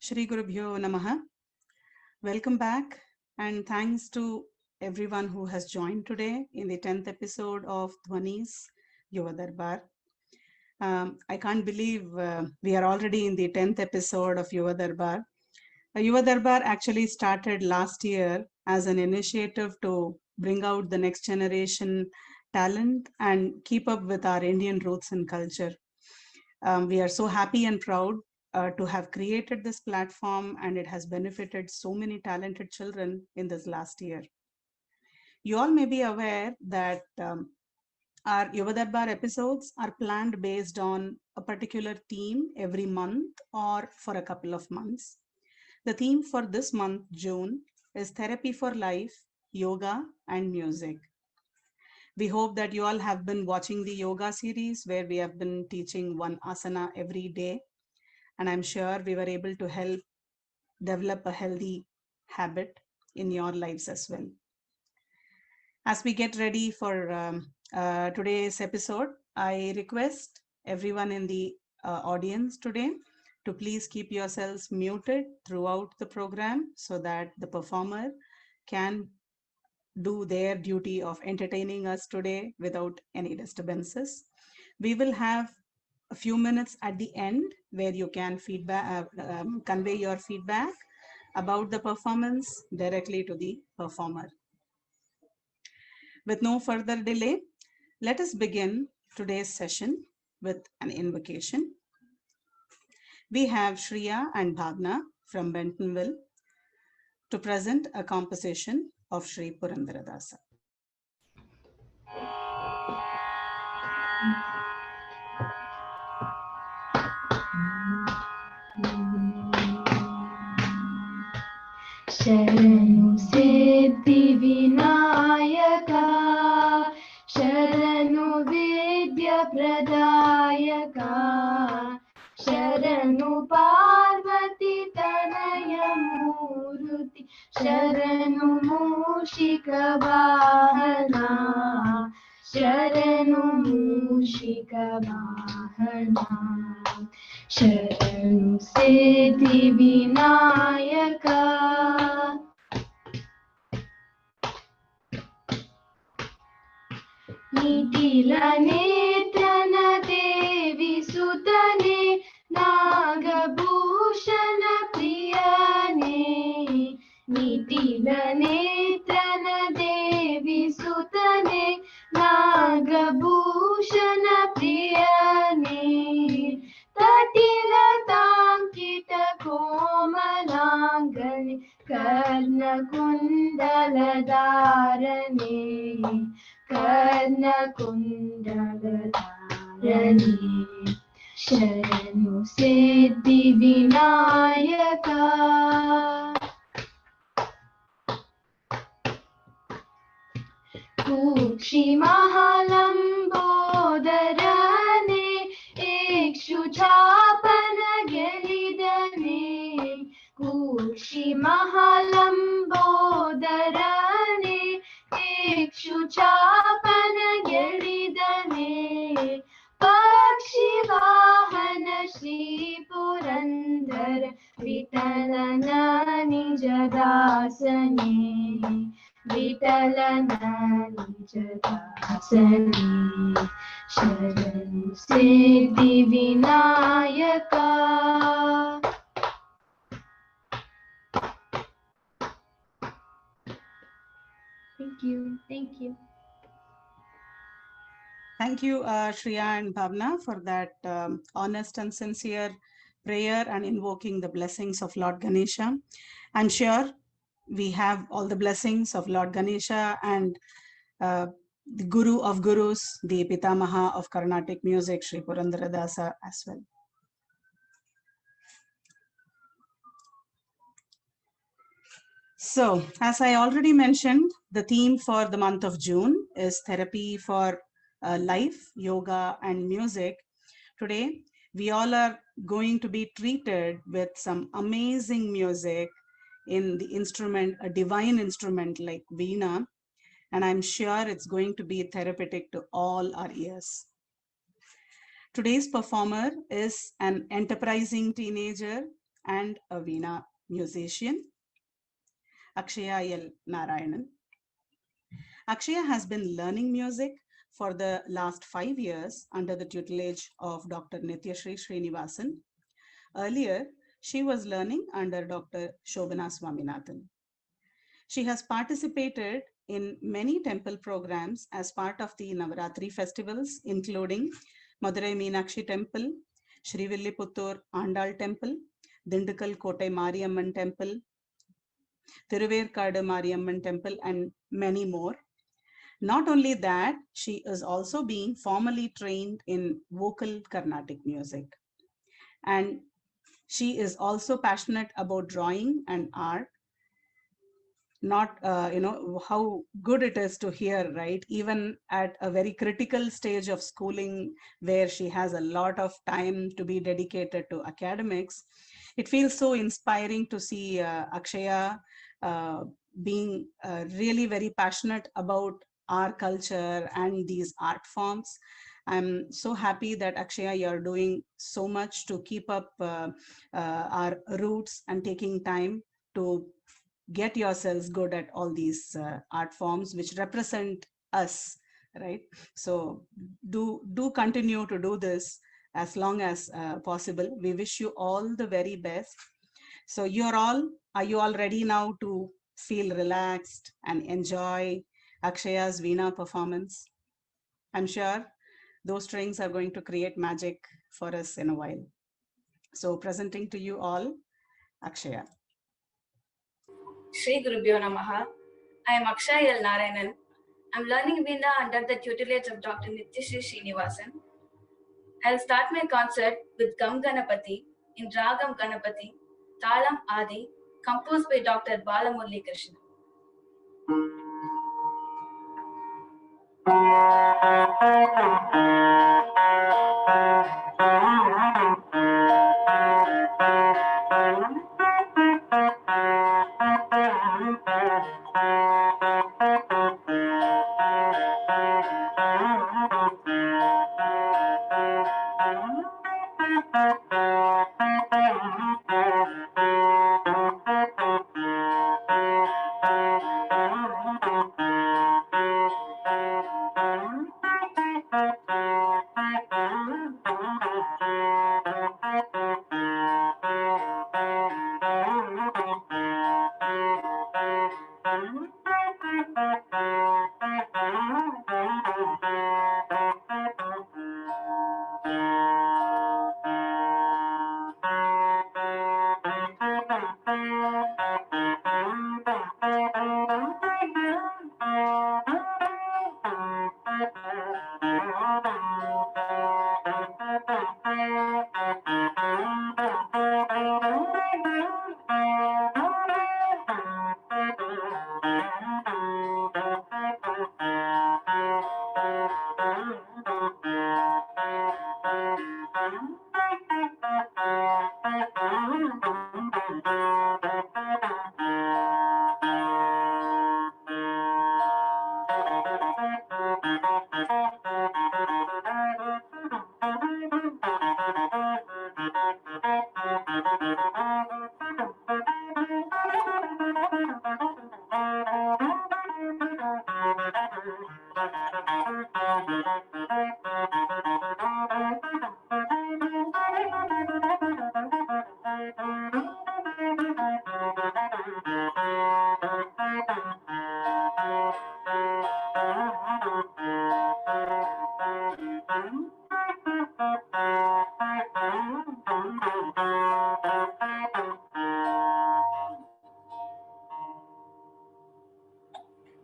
Shri Gurubhyo Namaha. Welcome back, and thanks to everyone who has joined today in the 10th episode of Dhwani's Yuva Darbar. I can't believe we are already in the 10th episode of Yuva Darbar. Yuva Darbar actually started last year as an initiative to bring out the next generation talent and keep up with our Indian roots and culture. We are so happy and proud to have created this platform, and it has benefited so many talented children in this last year. You all may be aware that our Yuva Darbar episodes are planned based on a particular theme every month or for a couple of months. The theme for this month, June, is Therapy for Life, Yoga and Music. We hope that you all have been watching the yoga series where we have been teaching one asana every day. And I'm sure we were able to help develop a healthy habit in your lives as well. As we get ready for today's episode, I request everyone in the audience today to please keep yourselves muted throughout the program so that the performer can do their duty of entertaining us today without any disturbances. We will have a few minutes at the end where you can convey your feedback about the performance directly to the performer. With no further delay, let us begin today's session with an invocation. We have Shriya and Bhavna from Bentonville to present a composition of Sri Purandaradasa. शरणु सिद्धि विनायका शरणु विद्या प्रदायका शरणु पार्वती तनय मूर्ति शरणु मूषिक वाहना शरणु मूषिक वाहना शरणु सिद्धि विनायका निटिल नेत्रन देवी सुतने नागभूषण प्रियने निटिल नेत्रन देवी सुतने नागभूषण प्रियने तटिलताङ्कित कोमलाङ्गने कर्णकुण्डलधारणे कर्णकुण्डलधारणे शरणु सिद्धि विनायका कुक्षिमहालम्बोदरने इक्षुचापन ಗೆಲಿದನೆ कुक्षिमहालम्बोदरने इक्षुचापन ಗೆಲಿದನೆ पक्षिवाहन श्री पुरंदर विठलन निज दासने विठलन निज दासने शरणु सिद्धि Vinayaka Thank you. Thank you, Shriya and Bhavna, for that honest and sincere prayer and invoking the blessings of Lord Ganesha. I'm sure we have all the blessings of Lord Ganesha and the Guru of Gurus, the Pitamaha of Carnatic music, Sri Purandaradasa as well. So, as I already mentioned, the theme for the month of June is therapy for life, yoga, and music. Today, we all are going to be treated with some amazing music in the instrument, a divine instrument like Veena, and I'm sure it's going to be therapeutic to all our ears. Today's performer is an enterprising teenager and a Veena musician, Akshaya L. Narayanan. Akshaya has been learning music for the last 5 years under the tutelage of Dr. Nityashree Srinivasan. Earlier, she was learning under Dr. Shobana Swaminathan. She has participated in many temple programs as part of the Navaratri festivals, including Madurai Meenakshi Temple, Srivilliputtur Andal Temple, Dindigul Kottai Mariamman Temple, Thiruverkadu Mariamman Temple, and many more. Not only that, she is also being formally trained in vocal Carnatic music. And she is also passionate about drawing and art. Not, how good it is to hear, right? Even at a very critical stage of schooling where she has a lot of time to be dedicated to academics, it feels so inspiring to see Akshaya being really very passionate about our culture and these art forms. I'm so happy that Akshaya, you're doing so much to keep up our roots and taking time to get yourselves good at all these art forms which represent us, right? So do continue to do this as long as possible. We wish you all the very best. So are you all ready now to feel relaxed and enjoy Akshaya's Veena performance? I'm sure those strings are going to create magic for us in a while. So presenting to you all, Akshaya. Shri Gurubhyo Namaha. I am Akshaya L. Narayanan. I am learning Veena under the tutelage of Dr. Nityashree Srinivasan. I will start my concert with Gam Ganapati in Ragam Ganapati, Talam Adi, composed by Dr. Balamurali Krishna.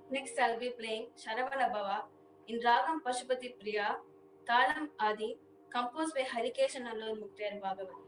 Next, I'll be playing Sharavana Bhava in Ragam Pashupati Priya, Talam Adi, composed by Harikesh and Allur Muktiar Bhagavat.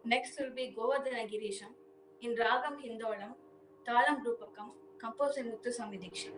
Next will be Govardhana Girisham in Ragam Hindolam, Talam Rupakam, composed by Muthuswami Dikshit.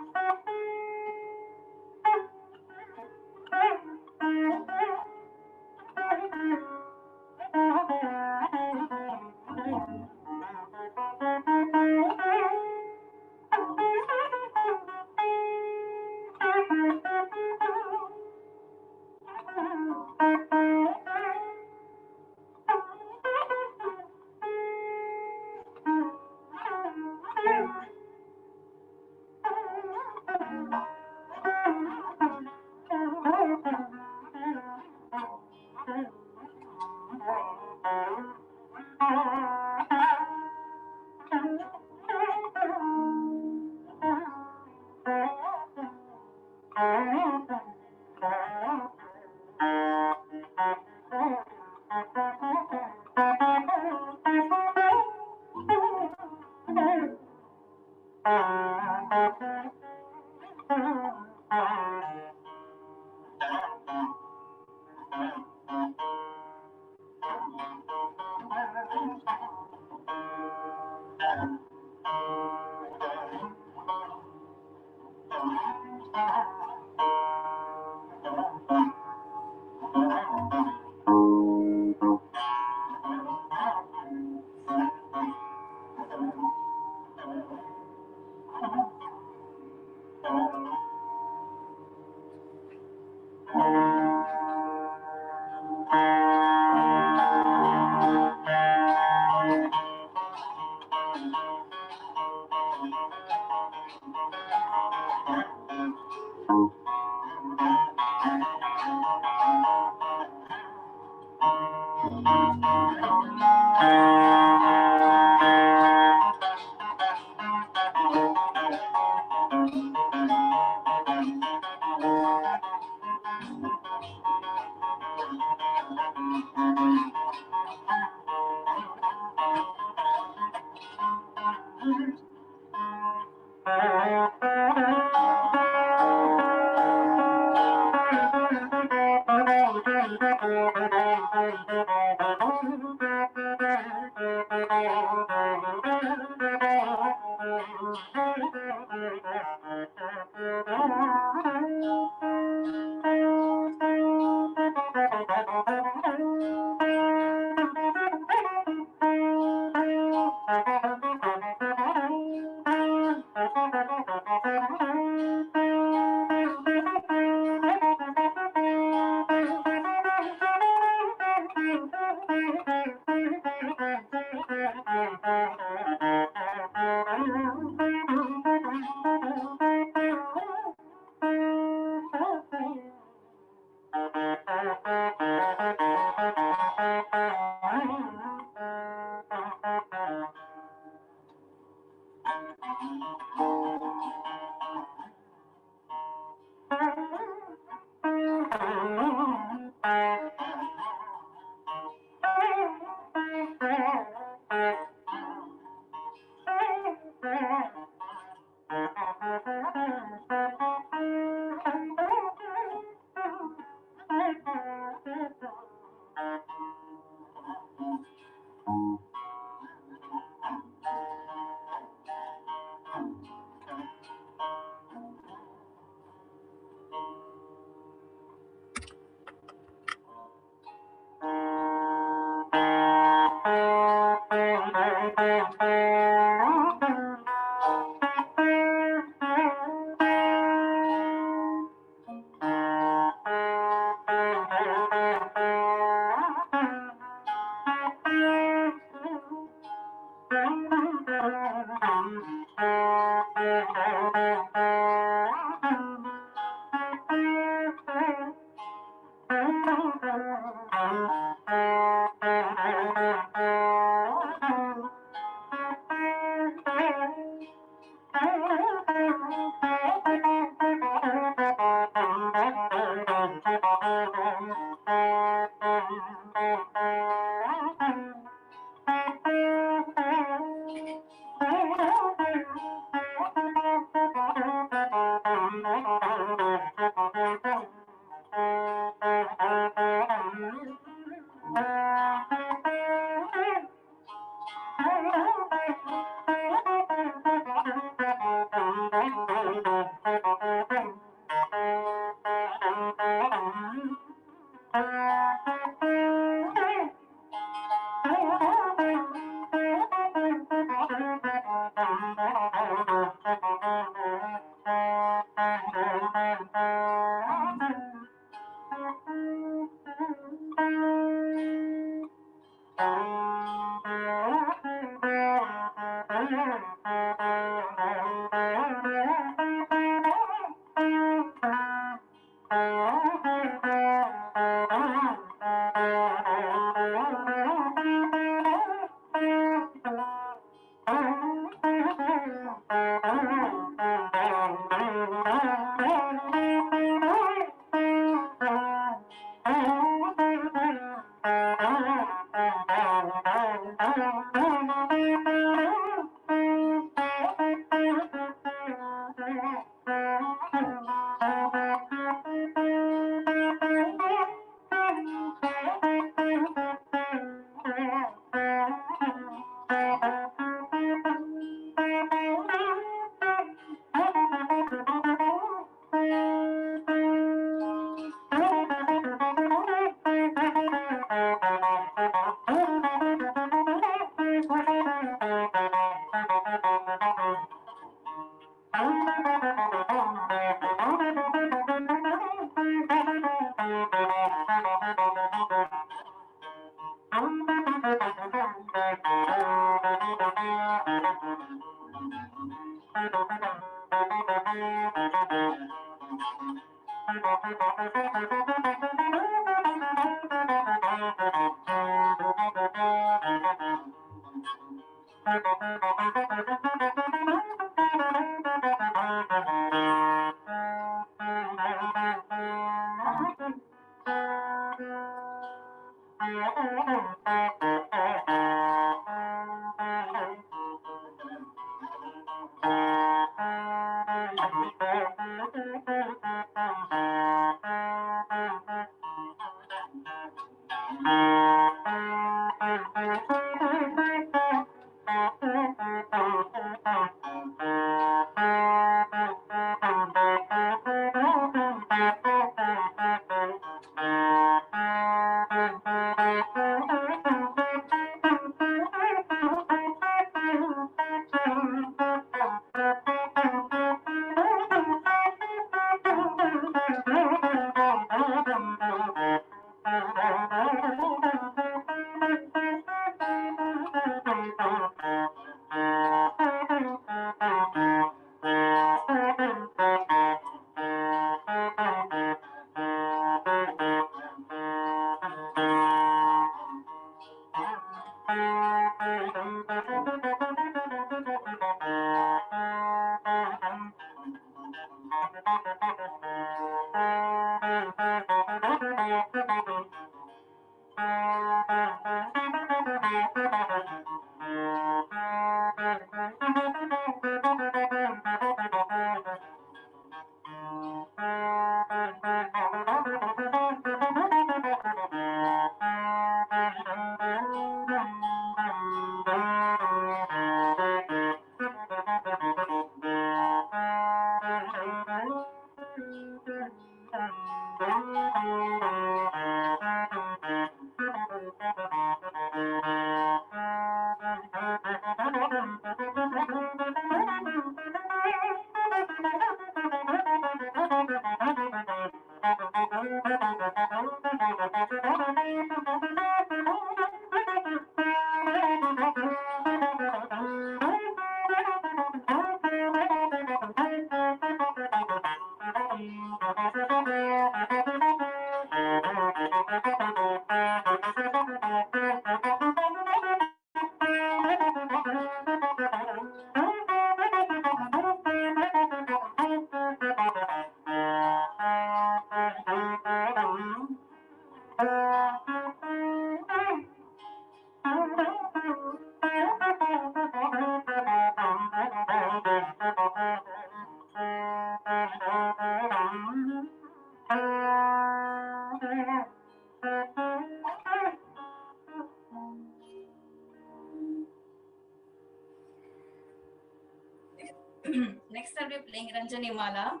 Next, I'll be playing Ranjani Mala,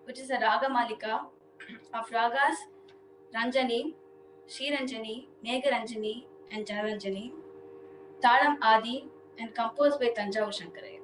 which is a Raga Malika of Ragas Ranjani, Shri Ranjani, Megha Ranjani, and Janaranjani, Talam Adi, and composed by Tanjavur Shankaraya.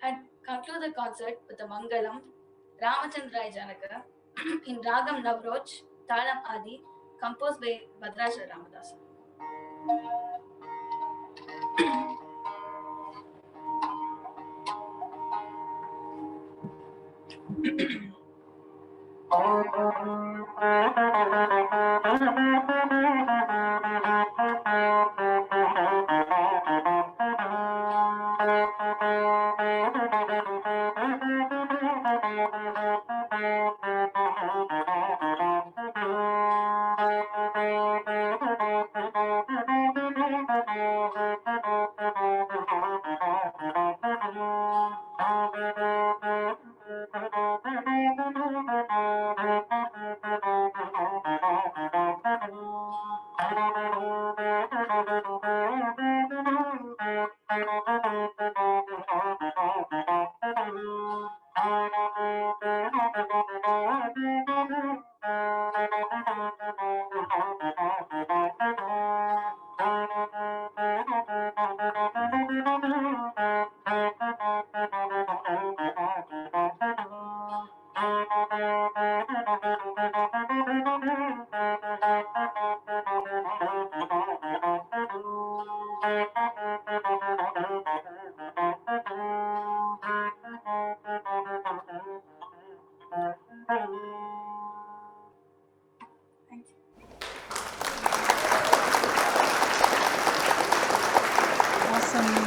And conclude the concert with the Mangalam Ramachandra Janaka in Ragam Navroj, Talam Adi, composed by Bhadrasha Ramadasa.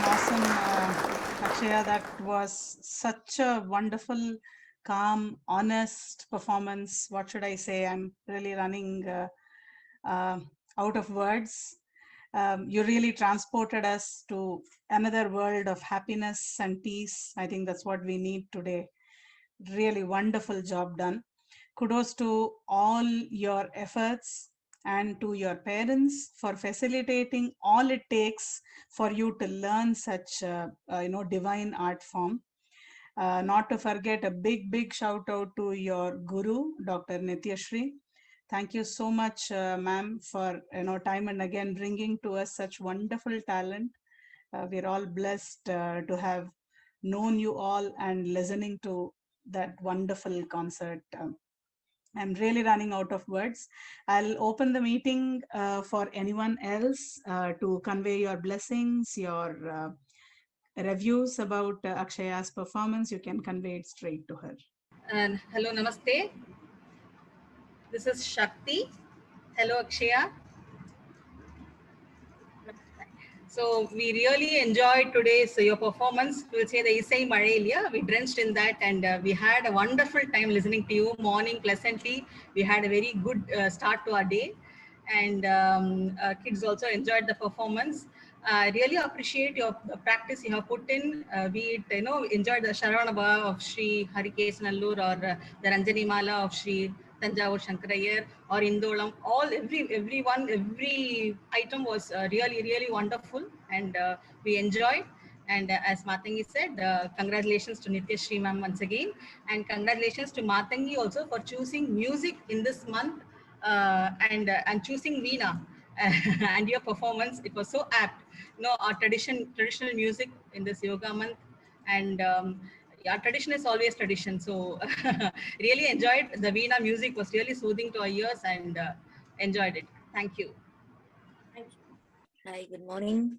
Awesome, Akshaya. That was such a wonderful, calm, honest performance. What should I say? I'm really running out of words. You really transported us to another world of happiness and peace. I think that's what we need today. Really wonderful job done. Kudos to all your efforts and to your parents for facilitating all it takes for you to learn such divine art form. Not to forget a big shout out to your guru, Dr. Nityashri. Thank you so much, ma'am, for time and again bringing to us such wonderful talent. We're all blessed to have known you all and listening to that wonderful concert. I'm really running out of words. I'll open the meeting for anyone else to convey your blessings, your reviews about Akshaya's performance. You can convey it straight to her. And hello, namaste. This is Shakti. Hello, Akshaya. So we really enjoyed today's your performance. We'll say the Isai Marelia. We drenched in that, and we had a wonderful time listening to you. Morning pleasantly. We had a very good start to our day, and kids also enjoyed the performance. I really appreciate your practice you have put in. Be it enjoyed the Sharavanabha of Sri Harikesh Nallur or the Ranjani Mala of Sri Tanjavur Shankarayar or Indolam, every item was really wonderful, and we enjoyed. And as Matangi said, congratulations to Nitya Shri ma'am once again, and congratulations to Matangi also for choosing music in this month and choosing Veena and your performance. It was so apt. Our traditional music in this yoga month, and yeah, tradition is always tradition. So really enjoyed the Veena music. Was really soothing to our ears, and enjoyed it. Thank you. Thank you. Hi, good morning.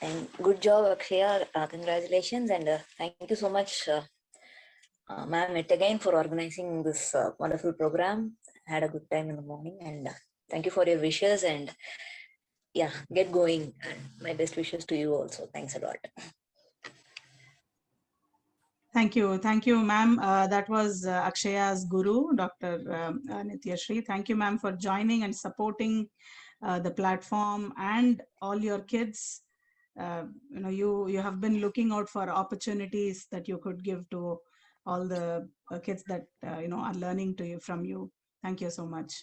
And good job, Akshaya. Congratulations, and thank you so much, ma'am, yet again for organizing this wonderful program. Had a good time in the morning, and thank you for your wishes. And yeah, get going. And my best wishes to you also. Thanks a lot. Thank you, ma'am. That was Akshaya's guru, Dr. Nitya Shri. Thank you, ma'am, for joining and supporting the platform and all your kids. You have been looking out for opportunities that you could give to all the kids that are learning from you. Thank you so much.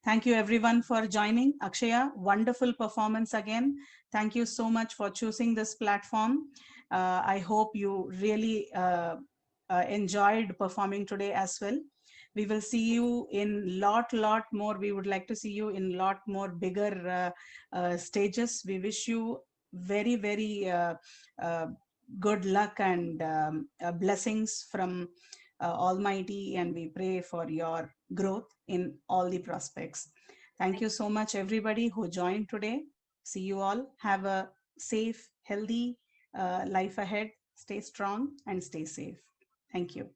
Thank you everyone for joining. Akshaya, wonderful performance again. Thank you so much for choosing this platform. I hope you really enjoyed performing today as well. We will see you in lot more. We would like to see you in lot more bigger stages. We wish you very good luck and blessings from Almighty, and we pray for your growth in all the prospects. Thank you so much, everybody who joined today. See you all. Have a safe, healthy life ahead. Stay strong and stay safe. Thank you.